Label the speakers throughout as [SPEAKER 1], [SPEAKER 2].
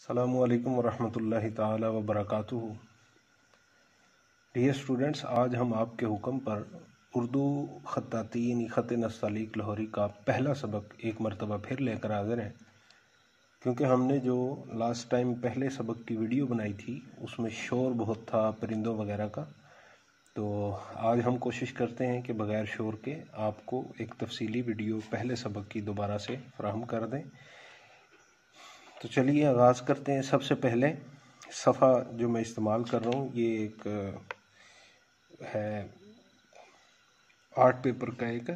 [SPEAKER 1] अस्सलामुअलैकुम वरहमतुल्लाहि ताला वबरकातुहू। डियर स्टूडेंट्स, आज हम आपके हुक्म पर उर्दू ख़त्ताती यानी ख़त नस्तालीक लाहौरी का पहला सबक एक मरतबा फिर लेकर हाज़िर हैं। क्योंकि हमने जो लास्ट टाइम पहले सबक की वीडियो बनाई थी उसमें शोर बहुत था परिंदों वगैरह का, तो आज हम कोशिश करते हैं कि बग़ैर शोर के आपको एक तफसीली वीडियो पहले सबक की दोबारा से फराहम कर दें। तो चलिए आगाज़ करते हैं। सबसे पहले सफ़ा जो मैं इस्तेमाल कर रहा हूँ ये एक है आर्ट पेपर का एक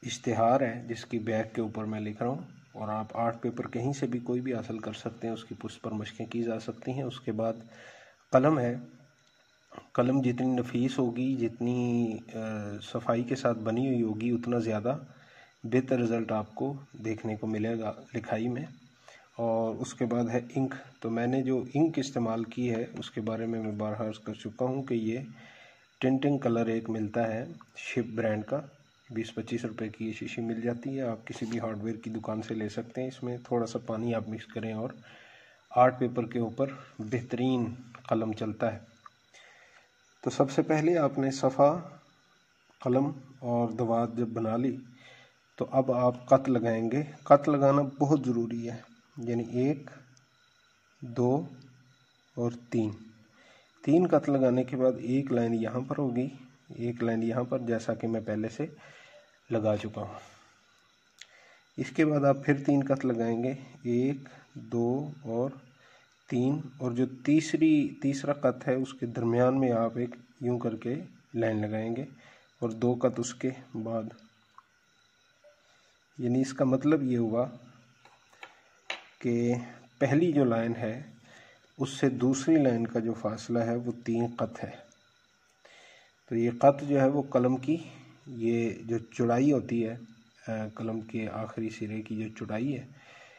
[SPEAKER 1] इश्तिहार है जिसकी बैक के ऊपर मैं लिख रहा हूँ, और आप आर्ट पेपर कहीं से भी कोई भी हासिल कर सकते हैं, उसकी पुष्ट पर मशक़ें की जा सकती हैं। उसके बाद कलम है, कलम जितनी नफीस होगी, जितनी सफाई के साथ बनी हुई होगी, उतना ज़्यादा बेहतर रिज़ल्ट आपको देखने को मिलेगा लिखाई में। और उसके बाद है इंक। तो मैंने जो इंक इस्तेमाल की है उसके बारे में मैं बारहा अर्ज़ कर चुका हूँ कि ये टिंटिंग कलर एक मिलता है शिप ब्रांड का, 20-25 रुपए की ये शीशी मिल जाती है। आप किसी भी हार्डवेयर की दुकान से ले सकते हैं। इसमें थोड़ा सा पानी आप मिक्स करें और आर्ट पेपर के ऊपर बेहतरीन कलम चलता है। तो सबसे पहले आपने सफ़ा कलम और दवात जब बना ली तो अब आप कत लगाएंगे। कत लगाना बहुत ज़रूरी है, यानी 1, 2 और 3 कत लगाने के बाद एक लाइन यहाँ पर होगी, एक लाइन यहाँ पर, जैसा कि मैं पहले से लगा चुका हूँ। इसके बाद आप फिर 3 कत लगाएंगे, 1, 2 और 3, और जो तीसरा कत है उसके दरमियान में आप एक यूं करके लाइन लगाएंगे और 2 कत उसके बाद। यानी इसका मतलब ये हुआ कि पहली जो लाइन है उससे दूसरी लाइन का जो फासला है वो 3 कत है। तो ये कत जो है वो कलम की ये जो चौड़ाई होती है, कलम के आखिरी सिरे की जो चौड़ाई है,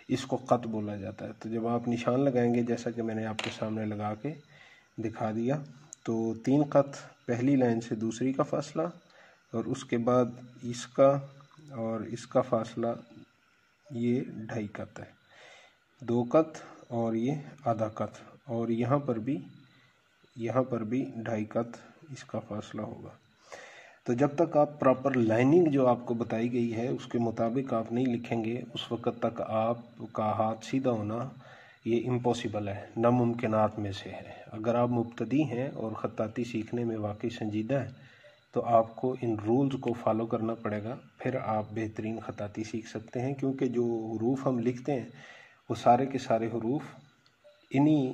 [SPEAKER 1] इसको कत बोला जाता है। तो जब आप निशान लगाएंगे, जैसा कि मैंने आपके सामने लगा के दिखा दिया, तो 3 कत पहली लाइन से दूसरी का फासला, और उसके बाद इसका और इसका फासला ये 2.5 कत है, 2 कत और ये आधा कत, और यहाँ पर भी 2.5 कत इसका फासला होगा। तो जब तक आप प्रॉपर लाइनिंग जो आपको बताई गई है उसके मुताबिक आप नहीं लिखेंगे, उस वक़्त तक आपका हाथ सीधा होना ये इम्पॉसिबल है, नामुमकिनात में से है। अगर आप मुब्तदी हैं और ख़त्ताती सीखने में वाकई संजीदा है तो आपको इन रूल्स को फॉलो करना पड़ेगा, फिर आप बेहतरीन ख़त्ताती सीख सकते हैं। क्योंकि जो हुरूफ हम लिखते हैं वो सारे के सारे हुरूफ इन्हीं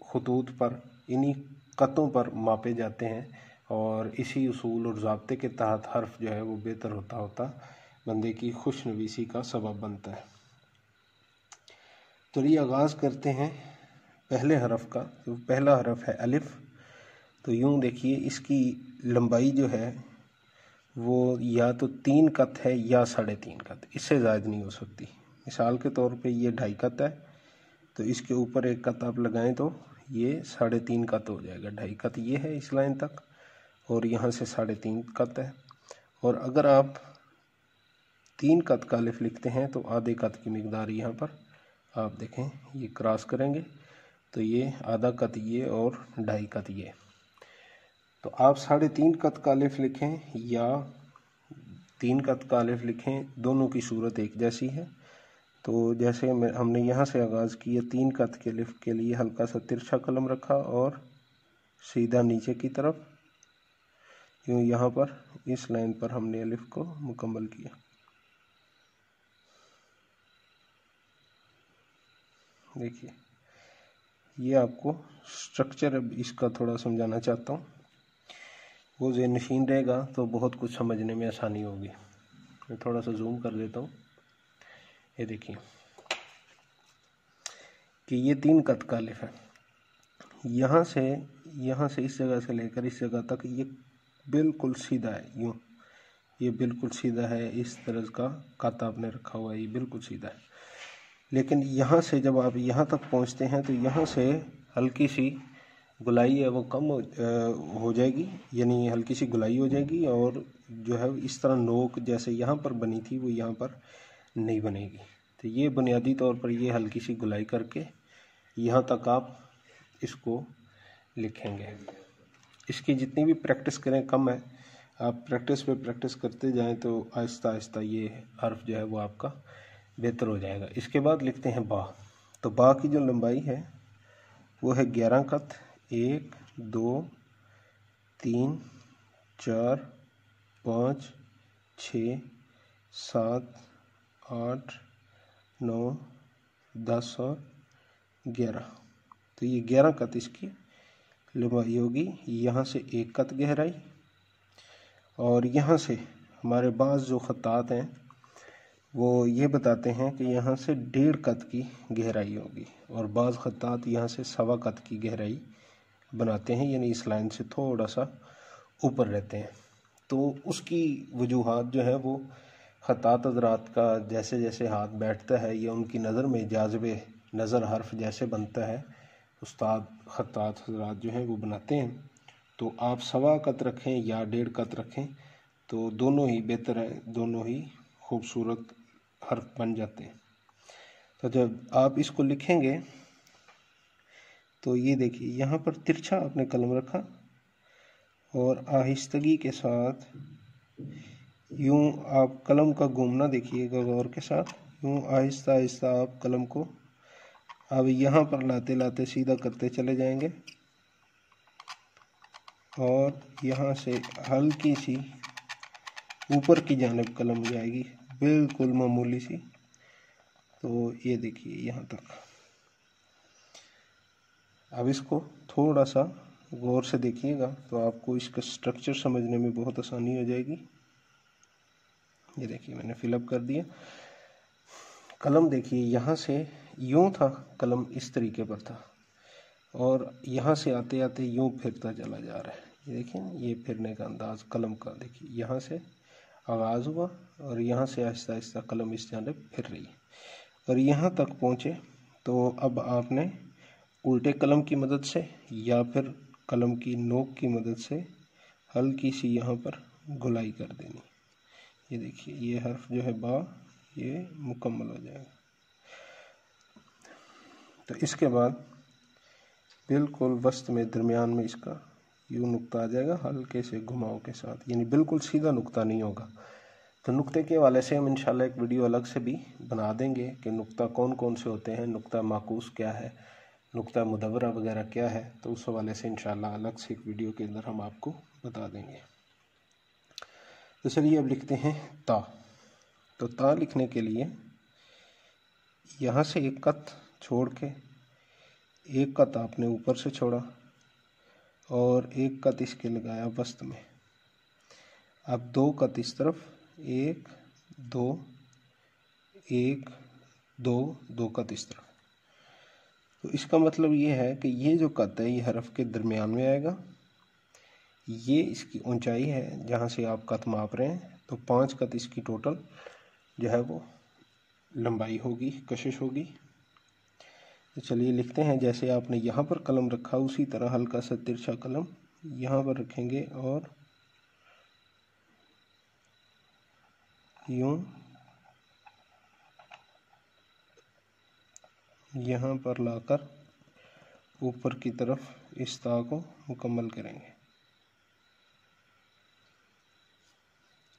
[SPEAKER 1] खतूत पर, इन्हीं कतों पर मापे जाते हैं, और इसी उसूल और ज़ाब्ते के तहत हर्फ जो है वो बेहतर होता होता बंदे की खुशनवीसी का सबब बनता है। तो ये आगाज़ करते हैं पहले हरफ का। तो पहला हरफ है अलिफ। तो यूँ देखिए, इसकी लंबाई जो है वो या तो 3 कत है या 3.5 कत, इससे ज़्यादा नहीं हो सकती। मिसाल के तौर पे ये 2.5 कत है, तो इसके ऊपर 1 कत आप लगाएं तो ये 3.5 कत हो जाएगा। 2.5 कत ये है इस लाइन तक, और यहाँ से 3.5 कत है। और अगर आप 3 कत का अलिफ लिखते हैं तो आधे कत की मिकदार यहाँ पर आप देखें, ये क्रॉस करेंगे तो ये आधा कत ये और 2.5 कत ये। तो आप 3.5 कत का अलिफ लिखें या 3 कत का अलिफ लिखें, दोनों की सूरत एक जैसी है। तो जैसे हमने यहाँ से आगाज़ किया, 3 कत के अलिफ के लिए हल्का सा तिरछा कलम रखा और सीधा नीचे की तरफ यूँ यहाँ पर इस लाइन पर हमने अलिफ को मुकम्मल किया। देखिए, ये आपको स्ट्रक्चर अब इसका थोड़ा समझाना चाहता हूँ, वो ज़हन नशीन रहेगा तो बहुत कुछ समझने में आसानी होगी। मैं थोड़ा सा जूम कर देता हूँ। ये देखिए कि ये 3 कत का अलिफ है। यहाँ से इस जगह से लेकर इस जगह तक ये बिल्कुल सीधा है, यूँ ये बिल्कुल सीधा है। इस तरह का कत आपने रखा हुआ है, ये बिल्कुल सीधा है। लेकिन यहाँ से जब आप यहाँ तक पहुँचते हैं तो यहाँ से हल्की सी गुलाई है वो कम हो जाएगी, यानी हल्की सी गुलाई हो जाएगी, और जो है इस तरह नोक जैसे यहाँ पर बनी थी वो यहाँ पर नहीं बनेगी। तो ये बुनियादी तौर पर ये हल्की सी गुलाई करके यहाँ तक आप इसको लिखेंगे। इसकी जितनी भी प्रैक्टिस करें कम है, आप प्रैक्टिस पे प्रैक्टिस करते जाएं तो आहिस्ता आहिस्ता ये हर्फ जो है वो आपका बेहतर हो जाएगा। इसके बाद लिखते हैं बा। तो बा की जो लंबाई है वो है 11 कत। 1 2 3 4 5 6 7 8 9 10 और 11। तो ये 11 कत इसकी लंबाई होगी। यहाँ से 1 कत गहराई, और यहाँ से हमारे बाज़ जो ख़त्तात हैं वो ये बताते हैं कि यहाँ से 1.5 कत की गहराई होगी, और बाज़ ख़त्तात यहाँ से 1.25 कत की गहराई बनाते हैं, यानी इस लाइन से थोड़ा सा ऊपर रहते हैं। तो उसकी वजूहात जो है वो ख़त्तात हज़रात का जैसे जैसे हाथ बैठता है या उनकी नज़र में जाज़िबे नज़र हर्फ जैसे बनता है, उस्ताद ख़त्तात हज़रात जो हैं वो बनाते हैं। तो आप 1.25 कत रखें या 1.5 कत रखें तो दोनों ही बेहतर है, दोनों ही खूबसूरत हर्फ बन जाते हैं। तो जब आप इसको लिखेंगे तो ये देखिए यहाँ पर तिरछा आपने कलम रखा और आहिस्तगी के साथ यूं आप कलम का घूमना देखिएगा गौर के साथ, यूं आहिस्ता आहिस्ता आप कलम को अब यहाँ पर लाते लाते सीधा करते चले जाएंगे, और यहाँ से हल्की सी ऊपर की जानिब कलम जाएगी, बिल्कुल मामूली सी। तो ये देखिए यहाँ तक। अब इसको थोड़ा सा गौर से देखिएगा तो आपको इसका स्ट्रक्चर समझने में बहुत आसानी हो जाएगी। ये देखिए मैंने फिलअप कर दिया। कलम देखिए यहाँ से यूं था, कलम इस तरीके पर था, और यहाँ से आते आते यूं फिरता चला जा रहा है। ये देखिए ये फिरने का अंदाज़ कलम का देखिए, यहाँ से आगाज़ हुआ और यहाँ से आहिस्ता आहिस्ता कलम इस जानिब फिर रही है, और यहाँ तक पहुँचे। तो अब आपने उल्टे कलम की मदद से या फिर कलम की नोक की मदद से हल्की सी यहाँ पर गुलाई कर देनी। ये देखिए ये हर्फ जो है बा ये मुकम्मल हो जाएगा। तो इसके बाद बिल्कुल वस्त में दरमियान में इसका यूँ नुक्ता आ जाएगा हल्के से घुमाव के साथ, यानी बिल्कुल सीधा नुक्ता नहीं होगा। तो नुक्ते के हवाले से हम इंशाल्लाह एक वीडियो अलग से भी बना देंगे कि नुक्ता कौन कौन से होते हैं, नुक्ता माकूस क्या है, नुक्ता मुदव्वरा वगैरह क्या है। तो उस हवाले से इंशाल्लाह अलग से एक वीडियो के अंदर हम आपको बता देंगे। तो चलिए अब लिखते हैं ता। तो ता लिखने के लिए यहाँ से 1 कत छोड़ के 1 कत आपने ऊपर से छोड़ा और 1 कत इसके लगाया वस्त में। अब 2 कत इस तरफ, 1 2 1 2 2 कत इस तरफ। तो इसका मतलब ये है कि ये जो कत है ये हरफ के दरमियान में आएगा। ये इसकी ऊंचाई है जहाँ से आप कत माप रहे हैं। तो 5 कत इसकी टोटल जो है वो लंबाई होगी, कशिश होगी। तो चलिए लिखते हैं। जैसे आपने यहाँ पर कलम रखा उसी तरह हल्का सा तिरछा कलम यहाँ पर रखेंगे और यूं यहाँ पर लाकर ऊपर की तरफ इस ता को मुकम्मल करेंगे।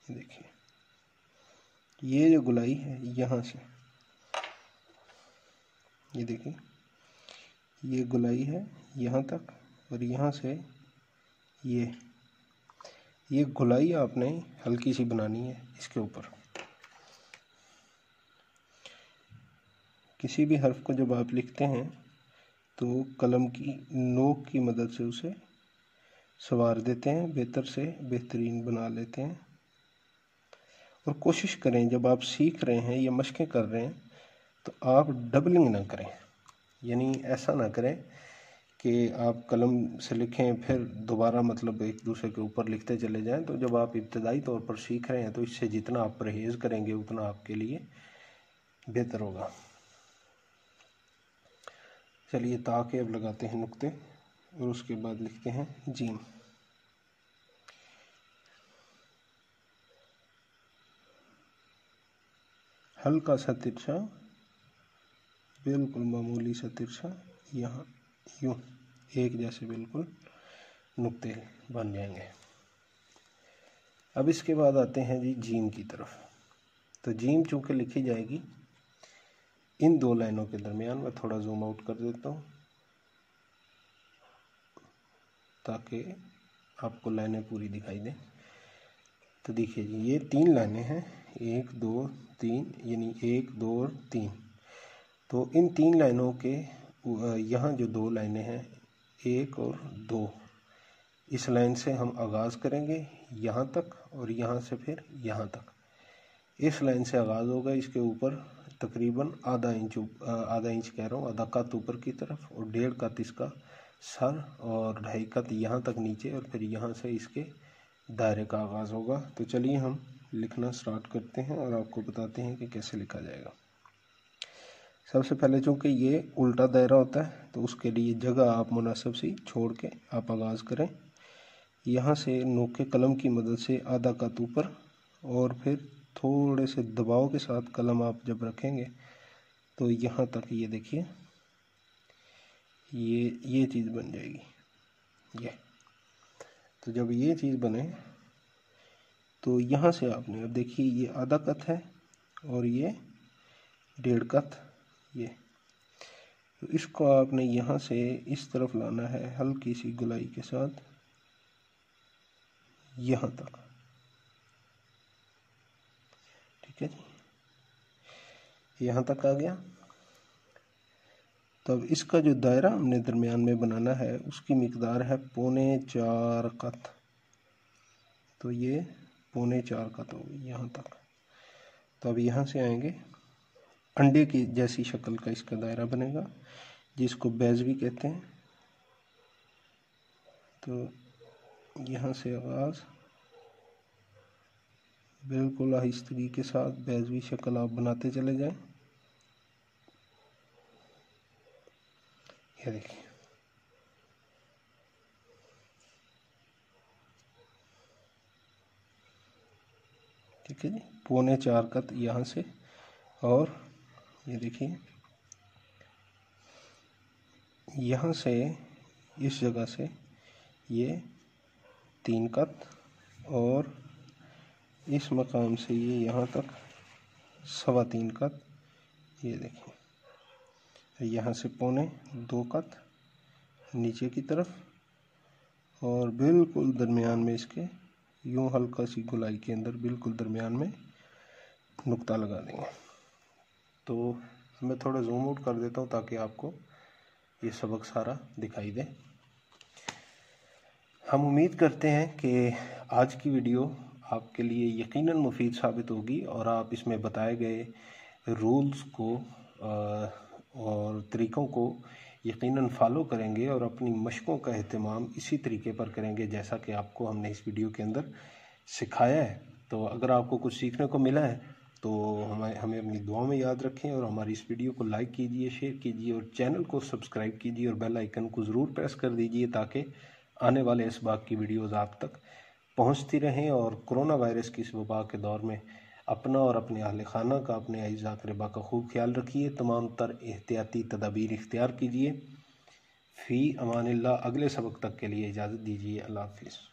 [SPEAKER 1] देखिए ये जो गुलाई है यहाँ से, ये देखिए ये गुलाई है यहाँ तक, और यहाँ से ये गुलाई आपने हल्की सी बनानी है इसके ऊपर। किसी भी हर्फ को जब आप लिखते हैं तो कलम की नोक की मदद से उसे सवार देते हैं, बेहतर से बेहतरीन बना लेते हैं। और कोशिश करें जब आप सीख रहे हैं या मशक़ें कर रहे हैं तो आप डबलिंग ना करें, यानी ऐसा ना करें कि आप कलम से लिखें फिर दोबारा मतलब एक दूसरे के ऊपर लिखते चले जाएं। तो जब आप इब्तदाई तौर पर सीख रहे हैं तो इससे जितना आप परहेज़ करेंगे उतना आपके लिए बेहतर होगा। चलिए ता के अब लगाते हैं नुक्ते और उसके बाद लिखते हैं जीम। हल्का सा तिरछा बिल्कुल मामूली सा तिरछा यहाँ यूँ एक जैसे बिल्कुल नुक्ते बन जाएंगे। अब इसके बाद आते हैं जी जीम की तरफ। तो जीम चूँकि लिखी जाएगी इन दो लाइनों के दरमियान, मैं थोड़ा जूम आउट कर देता हूँ ताकि आपको लाइनें पूरी दिखाई दें। तो देखिए जी ये 3 लाइनें हैं, 1 2 3, यानी 1 2 और 3। तो इन 3 लाइनों के यहाँ जो 2 लाइनें हैं 1 और 2, इस लाइन से हम आगाज़ करेंगे यहाँ तक और यहाँ से फिर यहाँ तक। इस लाइन से आगाज़ होगा, इसके ऊपर तकरीबन आधा इंच कह रहा हूँ, आधा कत ऊपर की तरफ और 1.5 कत इसका सर और 2.5 कत यहाँ तक नीचे, और फिर यहाँ से इसके दायरे का आगाज़ होगा। तो चलिए हम लिखना स्टार्ट करते हैं और आपको बताते हैं कि कैसे लिखा जाएगा। सबसे पहले चूँकि ये उल्टा दायरा होता है तो उसके लिए जगह आप मुनासिब सी छोड़ के आप आगाज़ करें। यहाँ से नोके कलम की मदद से आधा कत ऊपर और फिर थोड़े से दबाव के साथ कलम आप जब रखेंगे तो यहाँ तक ये देखिए ये चीज़ बन जाएगी ये। तो जब ये चीज़ बने तो यहाँ से आपने, अब देखिए ये आधा कत है और ये 1.5 कत ये, तो इसको आपने यहाँ से इस तरफ लाना है हल्की सी गुलाई के साथ यहाँ तक, ठीक है जी, यहाँ तक आ गया। तब इसका जो दायरा हमने दरमियान में बनाना है उसकी मिकदार है 4.25 कत। तो ये 4.25 कत होगी यहाँ तक। तो अब यहाँ से आएंगे, अंडे की जैसी शक्ल का इसका दायरा बनेगा जिसको बेज भी कहते हैं। तो यहाँ से आगाज़ बिल्कुल आहिस्तगी के साथ बेजवी शक्ल आप बनाते चले जाएं। ये देखिए ठीक है जी, 4.25 कत यहाँ से, और ये देखिए यहाँ से इस जगह से ये 3 कत और इस मकाम से ये यहाँ तक 3.25 कत। ये देखिए यहाँ से 2.25 कत नीचे की तरफ और बिल्कुल दरमियान में इसके यूँ हल्का सी गुलाई के अंदर बिल्कुल दरमियान में नुक्ता लगा देंगे। तो मैं थोड़ा जूम आउट कर देता हूँ ताकि आपको ये सबक सारा दिखाई दे। हम उम्मीद करते हैं कि आज की वीडियो आपके लिए यकीनन मुफीद साबित होगी और आप इसमें बताए गए रूल्स को और तरीक़ों को यकीनन फॉलो करेंगे और अपनी मशकों का एहतमाम इसी तरीके पर करेंगे जैसा कि आपको हमने इस वीडियो के अंदर सिखाया है। तो अगर आपको कुछ सीखने को मिला है तो हमें अपनी दुआ में याद रखें और हमारी इस वीडियो को लाइक कीजिए, शेयर कीजिए और चैनल को सब्सक्राइब कीजिए और बेल आइकन को ज़रूर प्रेस कर दीजिए ताकि आने वाले इसबाक की वीडियोज़ आप तक पहुँचती रहें और कोरोना वायरस की इस वबा के दौर में अपना और अपने अहल खाना का, अपने अज़ीज़ अक़रबा का खूब ख्याल रखिए। तमाम तर एहतियाती तदाबीर इख्तियार कीजिए। फ़ी अमानिल्लाह। अगले सबक तक के लिए इजाज़त दीजिए। अल्लाह हाफ़िज़।